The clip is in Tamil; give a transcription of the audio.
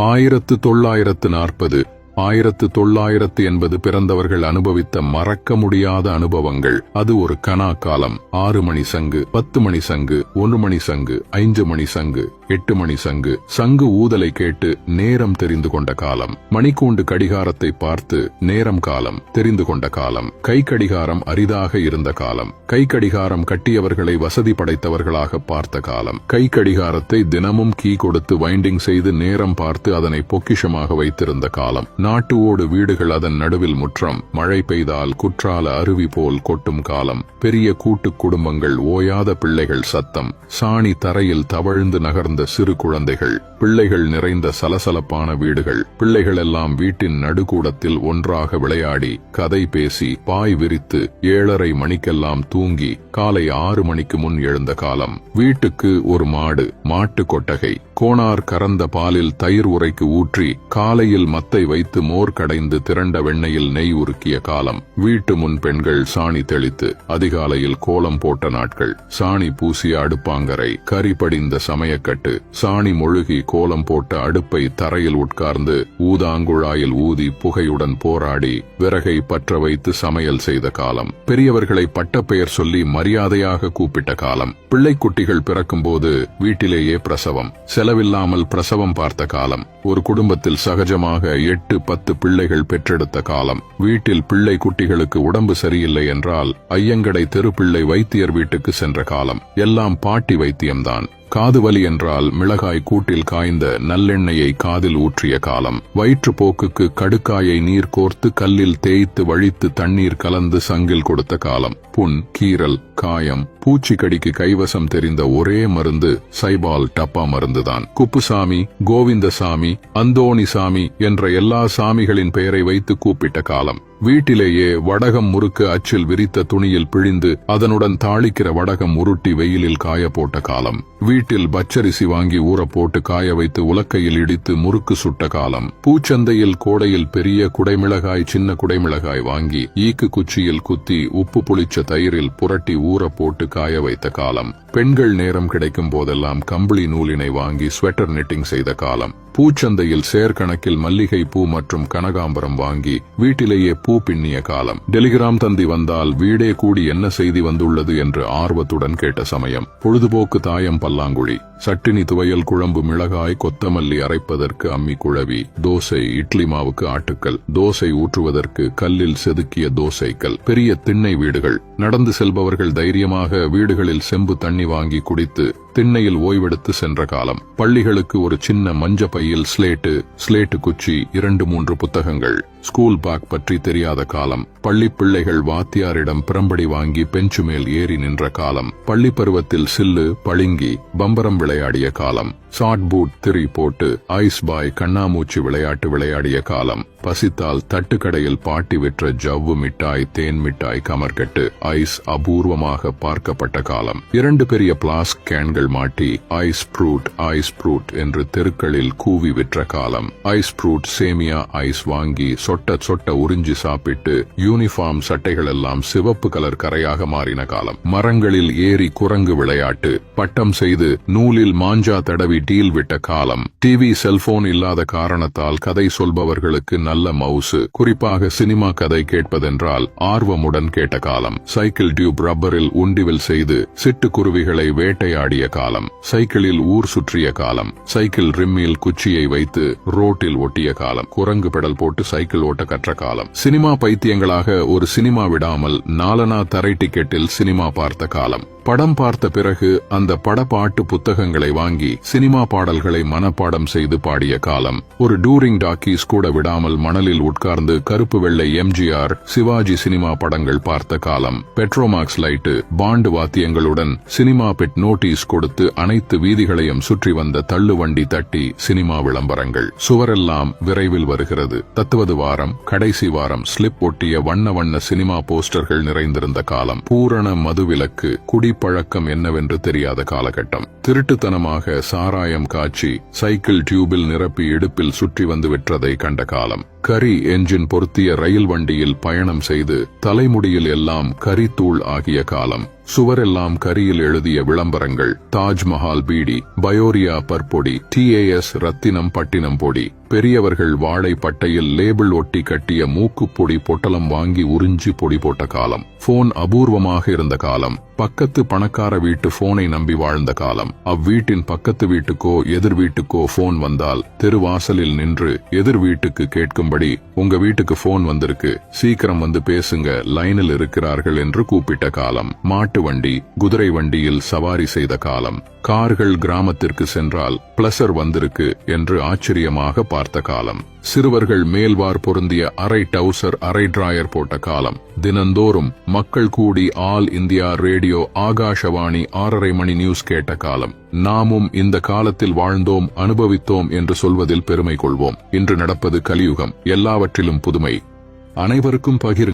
1940 1980 பிறந்தவர்கள் அனுபவித்த மறக்க முடியாத அனுபவங்கள். அது ஒரு கனா காலம். 6 மணி சங்கு, 10 மணி சங்கு, 1 மணி சங்கு, 5 மணி சங்கு, 8 மணி சங்கு. சங்கு ஊதலை கேட்டு நேரம் தெரிந்து கொண்ட காலம். மணிக்கூண்டு கடிகாரத்தை பார்த்து நேரம் காலம் தெரிந்து கொண்ட காலம். கை கடிகாரம் அரிதாக இருந்த காலம். கை கடிகாரம் கட்டியவர்களை வசதி படைத்தவர்களாக பார்த்த காலம். கை கடிகாரத்தை தினமும் கீ கொடுத்து வைண்டிங் செய்து நேரம் பார்த்து அதனை பொக்கிஷமாக வைத்திருந்த காலம். நாட்டு ஓடு வீடுகள், அதன் நடுவில் முற்றம். மழை பெய்தால் குற்றால அருவி போல் கொட்டும் காலம். பெரிய கூட்டு குடும்பங்கள், ஓயாத பிள்ளைகள் சத்தம். சாணி தரையில் தவழ்ந்து நகர்ந்த சிறு குழந்தைகள். பிள்ளைகள் நிறைந்த சலசலப்பான வீடுகள். பிள்ளைகள் எல்லாம் வீட்டின் நடுக்கூடத்தில் ஒன்றாக விளையாடி கதை பேசி பாய் விரித்து 7:30 மணிக்கெல்லாம் தூங்கி காலை 6 மணிக்கு முன் எழுந்த காலம். வீட்டுக்கு ஒரு மாடு, மாட்டு கொட்டகை. கோணார் கறந்த பாலில் தயிர் உரைக்கு ஊற்றி காலையில் மத்தை வைத்து மோர் கடைந்து திரண்ட வெண்ணையில் நெய் உருக்கிய காலம். வீட்டு முன் பெண்கள் சாணி தெளித்து அதிகாலையில் கோலம் போட்ட நாட்கள். சாணி பூசிய அடுப்பாங்கரை, கரி படிந்த சமயக்கட்டு. சாணி மொழுகி கோலம் போட்ட அடுப்பை தரையில் உட்கார்ந்து ஊதாங்குழாயில் ஊதி புகையுடன் போராடி விறகை பற்ற வைத்து சமையல் செய்த காலம். பெரியவர்களை பட்டப்பெயர் சொல்லி மரியாதையாக கூப்பிட்ட காலம். பிள்ளைக்குட்டிகள் பிறக்கும்போது வீட்டிலேயே பிரசவம். செலவில்லாமல் பிரசவம் பார்த்த காலம். ஒரு குடும்பத்தில் சகஜமாக 8-10 பிள்ளைகள் பெற்றெடுத்த காலம். வீட்டில் பிள்ளை குட்டிகளுக்கு உடம்பு சரியில்லை என்றால் ஐயங்கடை தெருப்பிள்ளை வைத்தியர் வீட்டுக்கு சென்ற காலம். எல்லாம் பாட்டி வைத்தியம்தான். காது வலி என்றால் மிளகாய் கூட்டில் காய்ந்த நல்லெண்ணெயை காதில் ஊற்றிய காலம். வயிற்றுப்போக்குக்கு கடுக்காயை நீர் கோர்த்து கல்லில் தேய்த்து வழித்து தண்ணீர் கலந்து சங்கில் கொடுத்த காலம். புண், கீரல், காயம், பூச்சிக்கடிக்கு கைவசம் தெரிந்த ஒரே மருந்து சைபால் டப்பா மருந்துதான். குப்புசாமி, கோவிந்தசாமி, அந்தோணிசாமி என்ற எல்லா சாமிகளின் பெயரை வைத்து கூப்பிட்ட காலம். வீட்டிலேயே வடகம் முறுக்கு அச்சில் விரித்த துணியில் பிழிந்து அதனுடன் தாளிக்கிற வடகம் உருட்டி வெயிலில் காய போட்ட காலம். வீட்டில் பச்சரிசி வாங்கி ஊற போட்டு காய வைத்து உலக்கையில் இடித்து முறுக்கு சுட்ட காலம். பூச்சந்தையில் கோடையில் பெரிய குடைமிளகாய், சின்ன குடைமிளகாய் வாங்கி ஈக்கு குச்சியில் குத்தி உப்பு புளிச்ச தயிரில் புரட்டி ஊற போட்டு காய வைத்த காலம். பெண்கள் நேரம் கிடைக்கும் போதெல்லாம் கம்பளி நூலினை வாங்கி ஸ்வெட்டர் நிட்டிங் செய்த காலம். பூச்சந்தையில் சேர்கணக்கில் மல்லிகை பூ மற்றும் கனகாம்பரம் வாங்கி வீட்டிலேயே பூ பின்னிய காலம். டெலிகிராம் தந்தி வந்தால் வீடே கூடி என்ன செய்தி வந்துள்ளது என்று ஆர்வத்துடன் கேட்ட சமயம். பொழுதுபோக்கு தாயம் பல்லாங்குழி. சட்டினி, துவையல், குழம்பு, மிளகாய், கொத்தமல்லி அரைப்பதற்கு அம்மி குழவி. தோசை, இட்லி மாவுக்கு ஆட்டுக்கல். தோசை ஊற்றுவதற்கு கல்லில் செதுக்கிய தோசைக்கல். பெரிய திண்ணை வீடுகள். நடந்து செல்பவர்கள் தைரியமாக வீடுகளில் செம்பு தண்ணி வாங்கி குடித்து திண்ணையில் ஓய்வெடுத்து சென்ற காலம். பள்ளிகளுக்கு ஒரு சின்ன மஞ்ச பையில் ஸ்லேட்டு குச்சி, 2-3 புத்தகங்கள். ஸ்கூல் பேக் பற்றி தெரியாத காலம். பள்ளி பிள்ளைகள் வாத்தியாரிடம் பிரம்படி வாங்கி பெஞ்சு மேல் ஏறி நின்ற காலம். பள்ளி பருவத்தில் சில்லு, பளிங்கி, பம்பரம் விளையாடிய காலம். ஷார்ட் பூட் திரி போட்டு ஐஸ் பாய், கண்ணாமூச்சி விளையாட்டு விளையாடிய காலம். பசித்தால் தட்டுக்கடையில் பாட்டி விற்ற ஜவ்வு மிட்டாய், தேன் மிட்டாய், கமர்கட்டு, ஐஸ் அபூர்வமாக பார்க்கப்பட்ட காலம். 2 பெரிய பிளாஸ்க் கேன்கள் மாட்டி ஐஸ் ப்ரூட் என்று தெருக்களில் கூவி விற்ற காலம். ஐஸ் ப்ரூட், சேமியா ஐஸ் வாங்கி சொட்ட உறிஞ்சி சாப்பிட்டு யூனிஃபார்ம் சட்டைகள் எல்லாம் சிவப்பு கலர் கரையாக மாறின காலம். மரங்களில் ஏறி குரங்கு விளையாட்டு. பட்டம் செய்து நூலில் மாஞ்சா தடவி டீல் விட்ட காலம். டிவி, செல்போன் இல்லாத காரணத்தால் கதை சொல்பவர்களுக்கு நல்ல மவுசு. குறிப்பாக சினிமா கதை கேட்பதென்றால் ஆர்வமுடன் கேட்ட காலம். சைக்கிள் டியூப் ரப்பரில் உண்டிவில் செய்து சிட்டுக்குருவிகளை வேட்டையாடிய காலம். சைக்கிளில் ஊர் சுற்றிய காலம். சைக்கிள் ரிம்மில் குச்சியை வைத்து ரோட்டில் ஒட்டிய காலம். குரங்கு பெடல் போட்டு சைக்கிள் ஓட்ட கற்ற காலம். சினிமா பைத்தியங்களாக ஒரு சினிமா விடாமல் 4 தரை டிக்கெட்டில் சினிமா பார்த்த காலம். படம் பார்த்த பிறகு அந்த படப்பாட்டு புத்தகங்களை வாங்கி சினிமா பாடல்களை மனப்பாடம் செய்து பாடிய காலம். ஒரு டூரிங் டாக்கீஸ் கூட விடாமல் மணலில் உட்கார்ந்து கருப்பு வெள்ளை எம்ஜிஆர், சிவாஜி சினிமா படங்கள் பார்த்த காலம். பெட்ரோமாக்ஸ் லைட்டு, பாண்டு வாத்தியங்களுடன் சினிமா பெட் நோட்டீஸ் கொடுத்து அனைத்து வீதிகளையும் சுற்றி வந்த தள்ளுவண்டி தட்டி சினிமா விளம்பரங்கள். சுவரெல்லாம் விரைவில் வருகிறது. தத்துவது வாரம், கடைசி வாரம் ஸ்லிப் ஒட்டிய வண்ண சினிமா போஸ்டர்கள் நிறைந்திருந்த காலம். பூரண மதுவிலக்கு, குடிப்பழக்கம் என்னவென்று தெரியாத காலகட்டம். திருட்டுத்தனமாக சாராயம் காய்ச்சி சைக்கிள் டியூபில் நிரப்பி இடுப்பில் சுற்றி வந்து விற்றதை கண்ட காலம். கரி என்ஜின் பொருத்திய ரயில் வண்டியில் பயணம் செய்து தலைமுடியில் எல்லாம் கரித்தூள் ஆகிய காலம். சுவரெல்லாம் கரியில் எழுதிய விளம்பரங்கள். தாஜ்மஹால் பீடி, பயோரியா பற்பொடி, TAS ரத்தினம் பட்டினம் பொடி. பெரியவர்கள் வாழை பட்டையில் லேபிள் ஒட்டி கட்டிய மூக்குப்பொடி பொட்டலம் வாங்கி உறிஞ்சி பொடி போட்ட காலம். போன் அபூர்வமாக இருந்த காலம். பக்கத்து பணக்கார வீட்டு போனை நம்பி வாழ்ந்த காலம். அவ்வீட்டின் பக்கத்து வீட்டுக்கோ எதிர் வீட்டுக்கோ போன் வந்தால் தெருவாசலில் நின்று எதிர் வீட்டுக்கு கேட்கும்படி, உங்க வீட்டுக்கு போன் வந்திருக்கு, சீக்கிரம் வந்து பேசுங்க, லைனில் இருக்கிறார்கள் என்று கூப்பிட்ட காலம். மாட்டு வண்டி, குதிரை வண்டியில் சவாரி செய்த காலம். கார்கள் கிராமத்திற்கு சென்றால் பிளஸர் வந்திருக்கு என்று ஆச்சரியமாக பார்த்த காலம். சிறுவர்கள் மேல்வார் பொருந்திய அரை டவுசர் அரை டிராயர் போட்ட காலம். தினந்தோறும் மக்கள் கூடி ஆல் இந்தியா ரேடியோ ஆகாஷவாணி 6:30 மணி நியூஸ் கேட்ட காலம். நாமும் இந்த காலத்தில் வாழ்ந்தோம், அனுபவித்தோம் என்று சொல்வதில் பெருமை கொள்வோம். இன்று நடப்பது கலியுகம். எல்லாவற்றிலும் புதுமை. அனைவருக்கும் பகிர்.